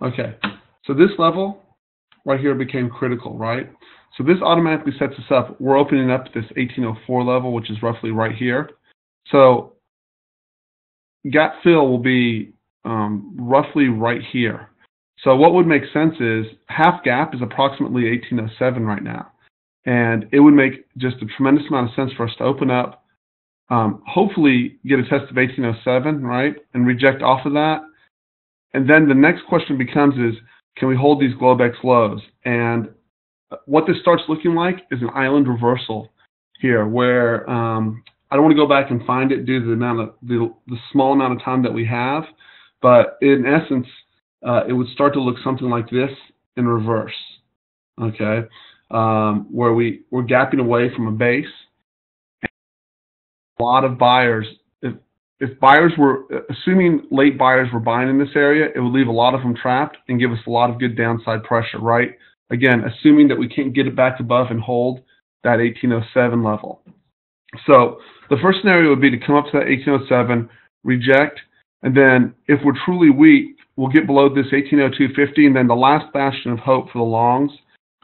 Okay, so this level right here became critical, right? So this automatically sets us up. We're opening up this 1804 level, which is roughly right here. So gap fill will be roughly right here. So what would make sense is half gap is approximately 1807 right now. And it would make just a tremendous amount of sense for us to open up, hopefully get a test of 1807, right, and reject off of that. And then the next question becomes is, can we hold these Globex lows? And what this starts looking like is an island reversal here, where I don't want to go back and find it due to the amount of the small amount of time that we have, but in essence, it would start to look something like this in reverse. Okay, where we're gapping away from a base. A lot of buyers, if buyers were, assuming late buyers were buying in this area, it would leave a lot of them trapped and give us a lot of good downside pressure, right? Again, assuming that we can't get it back above and hold that 1807 level. So the first scenario would be to come up to that 1807, reject, and then if we're truly weak, we'll get below this 1802.50, and then the last bastion of hope for the longs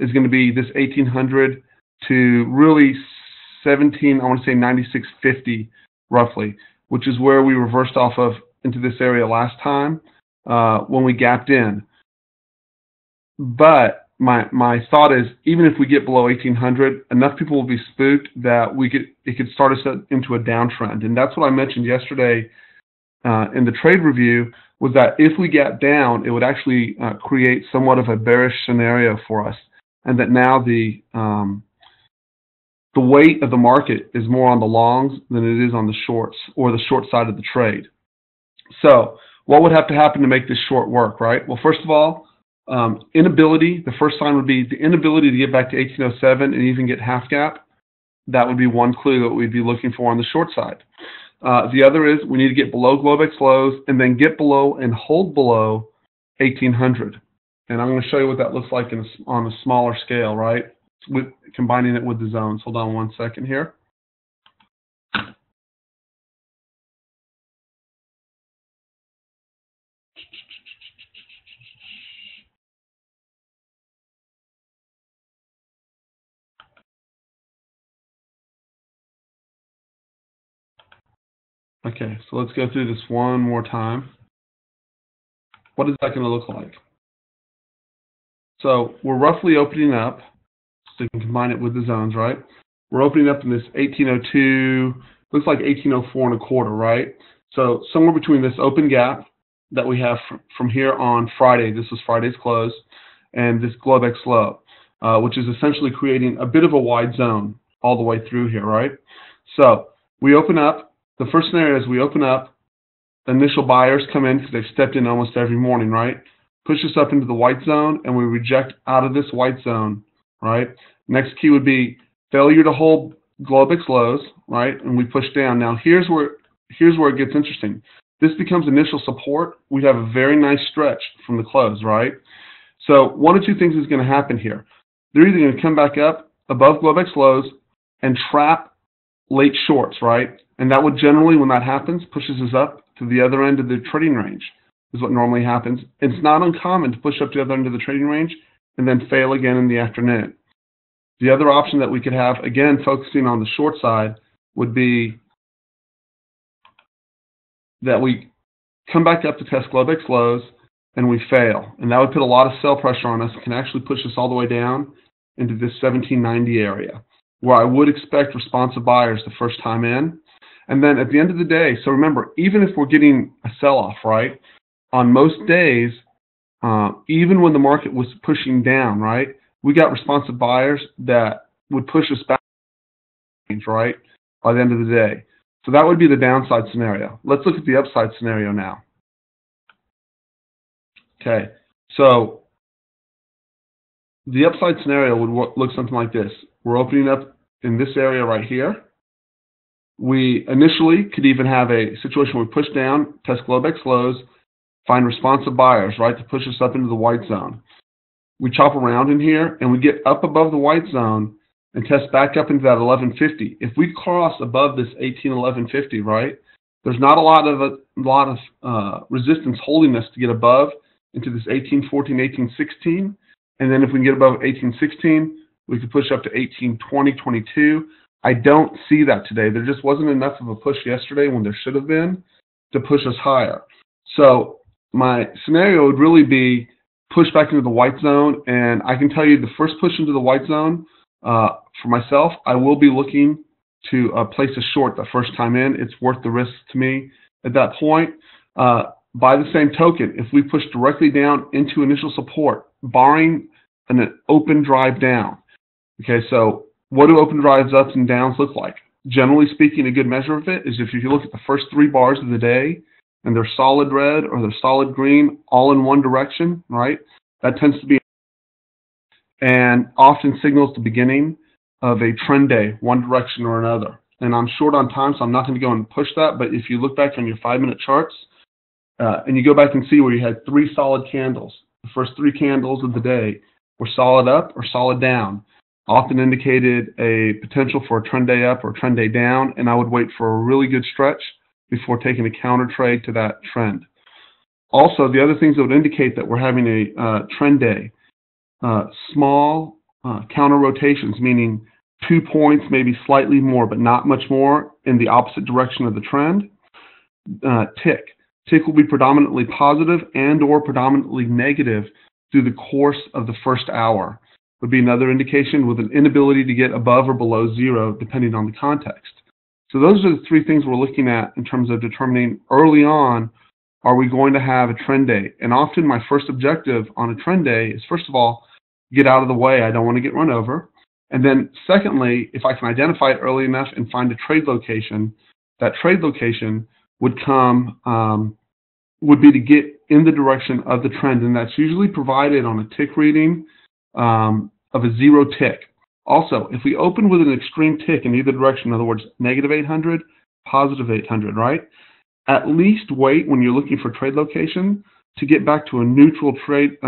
is going to be this 1800 to really 17, I want to say 96.50 roughly, which is where we reversed off of into this area last time when we gapped in. But my thought is, even if we get below 1800, enough people will be spooked that it could start us into a downtrend. And that's what I mentioned yesterday in the trade review, was that if we gap down, it would actually create somewhat of a bearish scenario for us, and that now the weight of the market is more on the longs than it is on the shorts, or the short side of the trade. So what would have to happen to make this short work, right? Well, first of all, inability, the first sign would be the inability to get back to 1807 and even get half gap. That would be one clue that we'd be looking for on the short side. The other is we need to get below Globex lows and then get below and hold below 1800. And I'm going to show you what that looks like on a smaller scale, right? With combining it with the zones. Hold on one second here. Okay, so let's go through this one more time. What is that going to look like? So we're roughly opening up, so you can combine it with the zones, right? We're opening up in this 1802, looks like 1804 and a quarter, right? So somewhere between this open gap that we have from here on Friday, this was Friday's close, and this Globex low, which is essentially creating a bit of a wide zone all the way through here, right? So we open up. The first scenario is we open up, initial buyers come in because they've stepped in almost every morning, right? Push us up into the white zone, and we reject out of this white zone, right? Next key would be failure to hold Globex lows, right? And we push down. Now here's where it gets interesting. This becomes initial support. We have a very nice stretch from the close, right? So one of two things is going to happen here. They're either going to come back up above Globex lows and trap late shorts, right? And that would generally, when that happens, pushes us up to the other end of the trading range, is what normally happens. It's not uncommon to push up to the other end of the trading range and then fail again in the afternoon. The other option that we could have, again, focusing on the short side, would be that we come back up to test Globex lows and we fail. And that would put a lot of sell pressure on us. It can actually push us all the way down into this 1790 area, where I would expect responsive buyers the first time in. And then at the end of the day, so remember, even if we're getting a sell-off, right, on most days, even when the market was pushing down, right, we got responsive buyers that would push us back, right, by the end of the day. So that would be the downside scenario. Let's look at the upside scenario now. Okay, so the upside scenario would look something like this. We're opening up in this area right here. We initially could even have a situation where we push down, test Globex lows, find responsive buyers, right, to push us up into the white zone. We chop around in here, and we get up above the white zone and test back up into that 1150. If we cross above this 1150, right, there's not a lot of resistance holding us to get above into this 1814, 1816. And then if we can get above 1816, we could push up to 1820, 22. I don't see that today. There just wasn't enough of a push yesterday when there should have been to push us higher. So my scenario would really be push back into the white zone. And I can tell you the first push into the white zone, for myself, I will be looking to place a short the first time in. It's worth the risk to me at that point. By the same token, if we push directly down into initial support, barring an open drive down, okay, so what do open drives ups and downs look like? Generally speaking, a good measure of it is if you look at the first 3 bars of the day and they're solid red or they're solid green, all in one direction, right? That tends to be and often signals the beginning of a trend day, one direction or another. And I'm short on time, so I'm not going to go and push that. But if you look back on your 5-minute charts and you go back and see where you had 3 solid candles, the first 3 candles of the day were solid up or solid down, often indicated a potential for a trend day up or a trend day down, and I would wait for a really good stretch before taking a counter trade to that trend. Also, the other things that would indicate that we're having a trend day, small counter rotations, meaning 2 points, maybe slightly more, but not much more in the opposite direction of the trend. Tick. Tick will be predominantly positive and or predominantly negative through the course of the first hour. Would be another indication with an inability to get above or below 0 depending on the context. So those are the 3 things we're looking at in terms of determining early on, are we going to have a trend day? And often my first objective on a trend day is, first of all, get out of the way. I don't want to get run over. And then secondly, if I can identify it early enough and find a trade location, that trade location would be to get in the direction of the trend. And that's usually provided on a tick reading of a 0 tick. Also, if we open with an extreme tick in either direction, in other words, negative 800, positive 800, right? At least wait when you're looking for trade location to get back to a neutral trade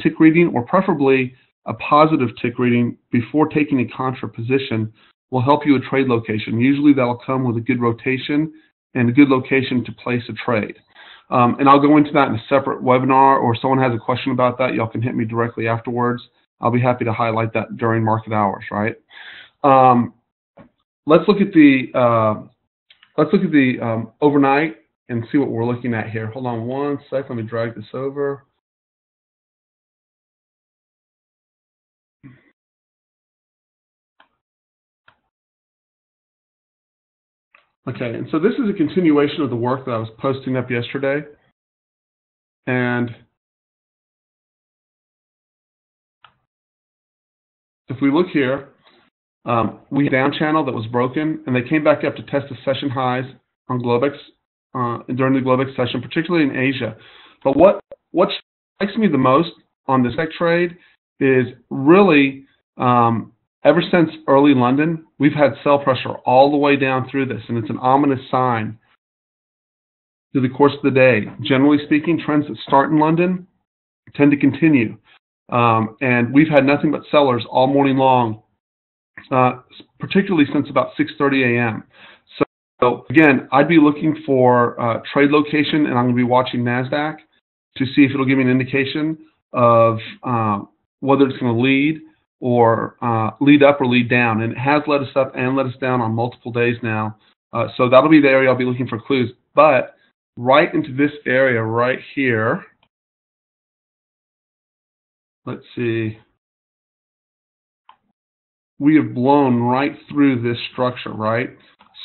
tick reading, or preferably a positive tick reading before taking a contra position will help you a trade location. Usually that'll come with a good rotation and a good location to place a trade. And I'll go into that in a separate webinar, or if someone has a question about that, y'all can hit me directly afterwards. I'll be happy to highlight that during market hours, right? Let's look at the overnight and see what we're looking at here. Hold on one sec. Let me drag this over. Okay, and so this is a continuation of the work that I was posting up yesterday. And if we look here, we had a down channel that was broken, and they came back up to test the session highs on Globex during the Globex session, particularly in Asia. But what strikes me the most on this trade is really ever since early London, we've had sell pressure all the way down through this, and it's an ominous sign through the course of the day. Generally speaking, trends that start in London tend to continue. And we've had nothing but sellers all morning long, particularly since about 6:30 a.m. So again, I'd be looking for trade location, and I'm going to be watching NASDAQ to see if it'll give me an indication of whether it's going to lead or lead up or lead down. And it has led us up and led us down on multiple days now. So that'll be the area I'll be looking for clues. But right into this area right here, let's see, we have blown right through this structure, right?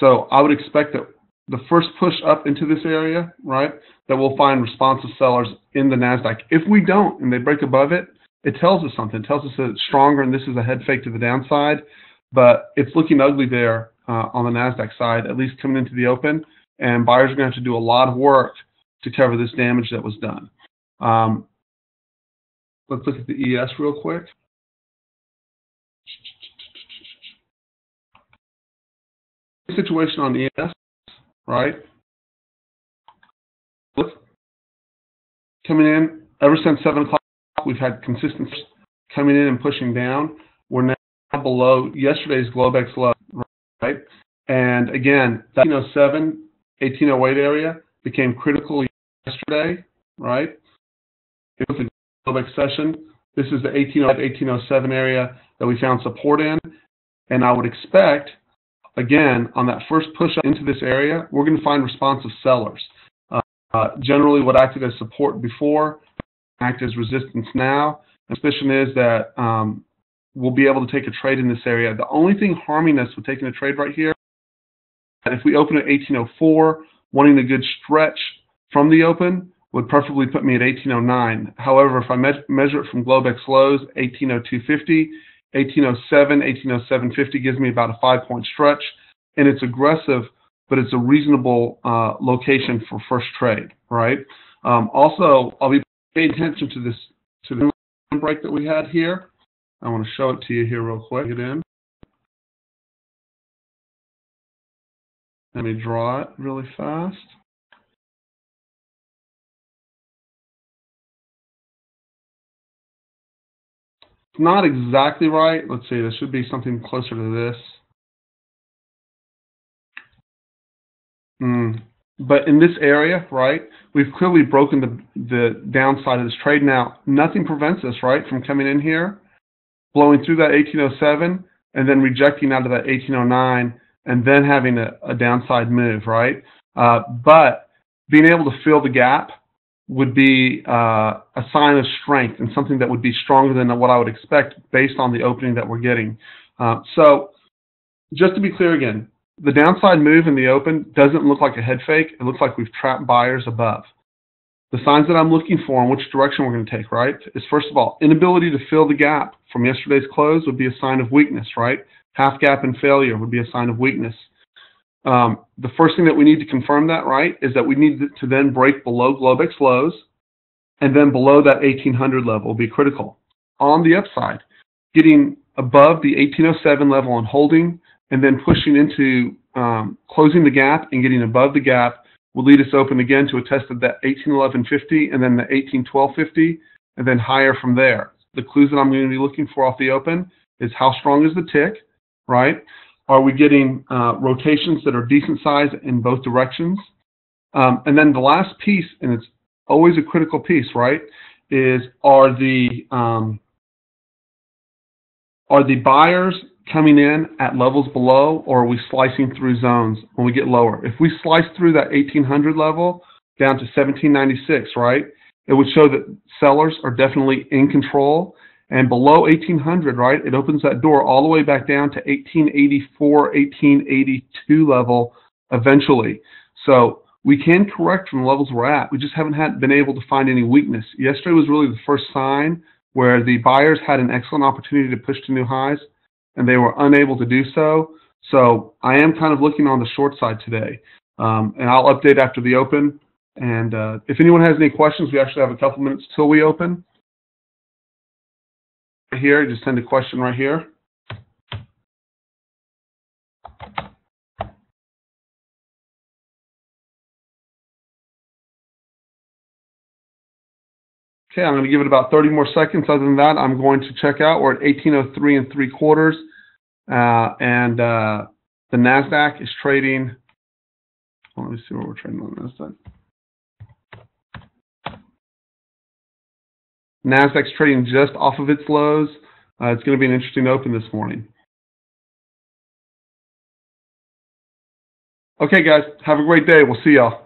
So I would expect that the first push up into this area, right, that we'll find responsive sellers in the NASDAQ. If we don't and they break above it, it tells us something. It tells us that it's stronger and this is a head fake to the downside, but it's looking ugly there on the NASDAQ side, at least coming into the open, and buyers are going to have to do a lot of work to cover this damage that was done. Let's look at the ES real quick. Situation on ES, right? Coming in ever since 7 o'clock, we've had consistency coming in and pushing down. We're now below yesterday's Globex low, right? And again, that 1807, 1808 area became critical yesterday, right? It was a Globex session. This is the 1805, 1807 area that we found support in. And I would expect, again, on that first push up into this area, we're going to find responsive sellers. Generally, what acted as support before act as resistance now. The suspicion is that we'll be able to take a trade in this area. The only thing harming us with taking a trade right here, that if we open at 1804, wanting a good stretch from the open would preferably put me at 1809. However, if I measure it from Globex lows, 1802.50, 1807, 1807.50 gives me about a 5-point stretch, and it's aggressive, but it's a reasonable location for first trade, right? Also, I'll be paying attention to the break that we had here. I want to show it to you here real quick. Get in. Let me draw it really fast. It's not exactly right. Let's see, this should be something closer to this. But in this area, right, we've clearly broken the downside of this trade. Now, nothing prevents us, right, from coming in here, blowing through that 1807, and then rejecting out of that 1809, and then having a downside move, right? But being able to fill the gap would be a sign of strength and something that would be stronger than what I would expect based on the opening that we're getting. So just to be clear again, the downside move in the open doesn't look like a head fake. It looks like we've trapped buyers above. The signs that I'm looking for and which direction we're going to take, right, is first of all, inability to fill the gap from yesterday's close would be a sign of weakness, right? Half gap and failure would be a sign of weakness. The first thing that we need to confirm that, right, is that we need to then break below Globex lows, and then below that 1800 level will be critical. On the upside, getting above the 1807 level and holding, and then pushing into closing the gap and getting above the gap will lead us open again to a test of that 1811.50 and then the 1812.50 and then higher from there. The clues that I'm going to be looking for off the open is how strong is the tick, right? Are we getting rotations that are decent size in both directions? And then the last piece, and it's always a critical piece, right, is are the buyers coming in at levels below, or are we slicing through zones when we get lower? If we slice through that 1800 level down to 1796, right, it would show that sellers are definitely in control. And below 1800, right, it opens that door all the way back down to 1884, 1882 level eventually. So we can correct from the levels we're at. We just haven't been able to find any weakness. Yesterday was really the first sign where the buyers had an excellent opportunity to push to new highs, and they were unable to do so. So I am kind of looking on the short side today. And I'll update after the open. And if anyone has any questions, we actually have a couple minutes till we open. Right here, just send a question right here. Okay, I'm going to give it about 30 more seconds. Other than that, I'm going to check out. We're at 1803 3/4. And the NASDAQ is trading. Well, let me see what we're trading on NASDAQ. NASDAQ's trading just off of its lows. It's going to be an interesting open this morning. Okay, guys, have a great day. We'll see y'all.